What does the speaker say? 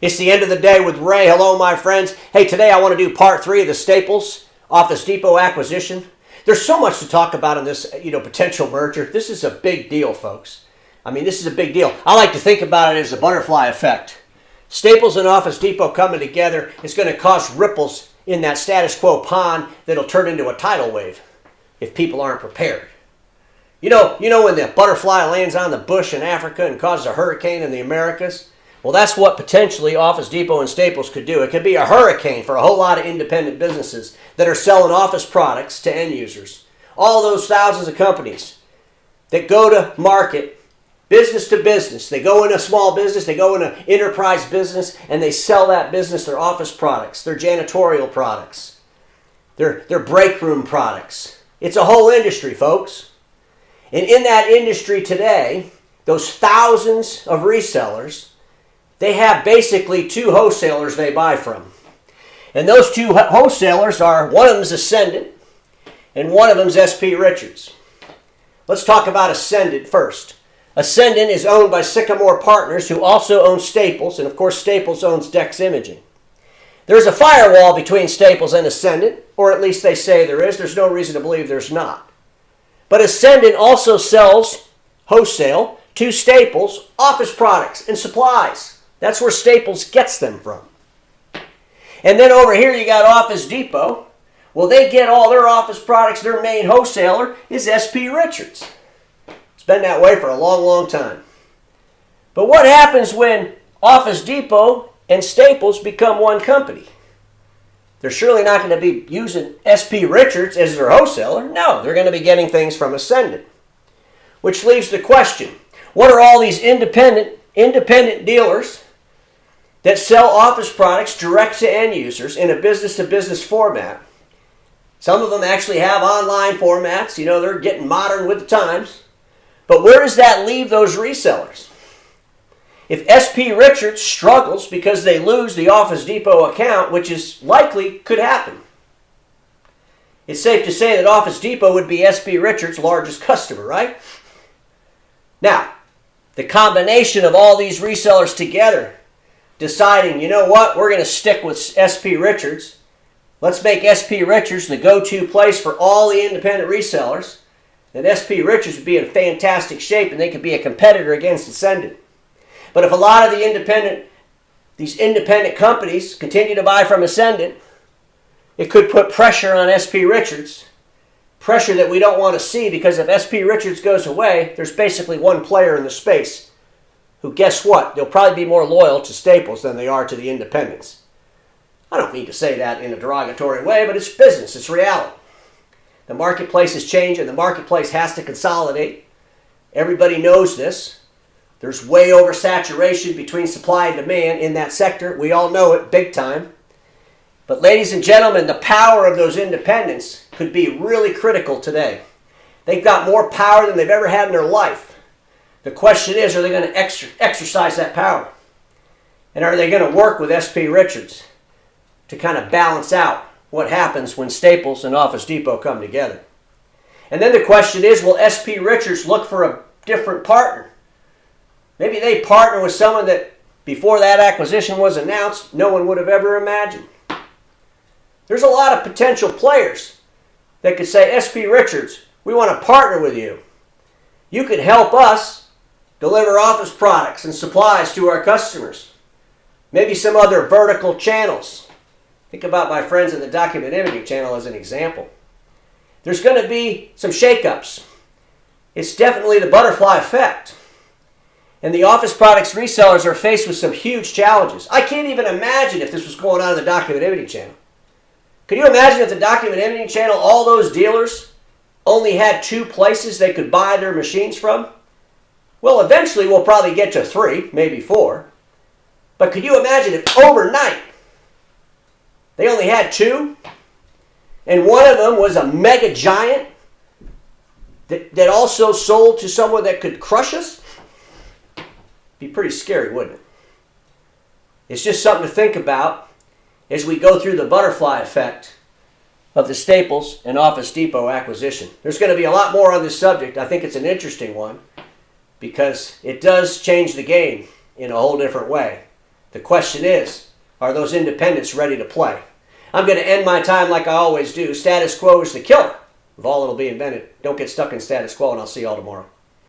It's the end of the day with Ray. Hello, my friends. Hey, today I want to do part 3 of the Staples Office Depot acquisition. There's so much to talk about in this, potential merger. This is a big deal, folks. I mean, this is a big deal. I like to think about it as a butterfly effect. Staples and Office Depot coming together is going to cause ripples in that status quo pond that'll turn into a tidal wave if people aren't prepared. You know when the butterfly lands on the bush in Africa and causes a hurricane in the Americas? Well, that's what potentially Office Depot and Staples could do. It could be a hurricane for a whole lot of independent businesses that are selling office products to end users. All those thousands of companies that go to market, business to business. They go in a small business, they go in an enterprise business, and they sell that business their office products, their janitorial products, their break room products. It's a whole industry, folks. And in that industry today, those thousands of resellers, they have basically 2 wholesalers they buy from. And those 2 wholesalers are, one of them is Essendant, and one of them is SP Richards. Let's talk about Essendant first. Essendant is owned by Sycamore Partners, who also owns Staples, and of course Staples owns Dex Imaging. There's a firewall between Staples and Essendant, or at least they say there is. There's no reason to believe there's not. But Essendant also sells wholesale to Staples office products and supplies. That's where Staples gets them from. And then over here you got Office Depot. Well, they get all their office products. Their main wholesaler is SP Richards. It's been that way for a long, long time. But what happens when Office Depot and Staples become one company? They're surely not going to be using SP Richards as their wholesaler. No, they're going to be getting things from Essendant. Which leaves the question, what are all these independent dealers that sell office products direct to end users in a business-to-business format? Some of them actually have online formats. They're getting modern with the times. But where does that leave those resellers? If SP Richards struggles because they lose the Office Depot account, which is likely could happen, it's safe to say that Office Depot would be SP Richards' largest customer, right? Now, the combination of all these resellers together deciding, you know what, we're going to stick with SP Richards. Let's make SP Richards the go-to place for all the independent resellers. Then SP Richards would be in fantastic shape and they could be a competitor against Essendant. But if a lot of these independent companies continue to buy from Essendant, it could put pressure on SP Richards. Pressure that we don't want to see, because if SP Richards goes away, there's basically one player in the space who, guess what? They'll probably be more loyal to Staples than they are to the independents. I don't mean to say that in a derogatory way, but it's business. It's reality. The marketplace is changing. The marketplace has to consolidate. Everybody knows this. There's way oversaturation between supply and demand in that sector. We all know it big time. But ladies and gentlemen, the power of those independents could be really critical today. They've got more power than they've ever had in their life. The question is, are they going to exercise that power? And are they going to work with SP Richards to kind of balance out what happens when Staples and Office Depot come together? And then the question is, will SP Richards look for a different partner? Maybe they partner with someone that, before that acquisition was announced, no one would have ever imagined. There's a lot of potential players that could say, SP Richards, we want to partner with you. You could help us deliver office products and supplies to our customers. Maybe some other vertical channels. Think about my friends in the Document Imaging channel as an example. There's going to be some shakeups. It's definitely the butterfly effect. And the office products resellers are faced with some huge challenges. I can't even imagine if this was going on in the Document Imaging channel. Could you imagine if the Document Imaging channel, all those dealers only had 2 places they could buy their machines from? Well, eventually we'll probably get to 3, maybe 4. But could you imagine if overnight they only had 2, and one of them was a mega giant that also sold to someone that could crush us? Be pretty scary, wouldn't it? It's just something to think about as we go through the butterfly effect of the Staples and Office Depot acquisition. There's going to be a lot more on this subject. I think it's an interesting one because it does change the game in a whole different way. The question is, are those independents ready to play? I'm going to end my time like I always do. Status quo is the killer of all that'll be invented. Don't get stuck in status quo, and I'll see you all tomorrow.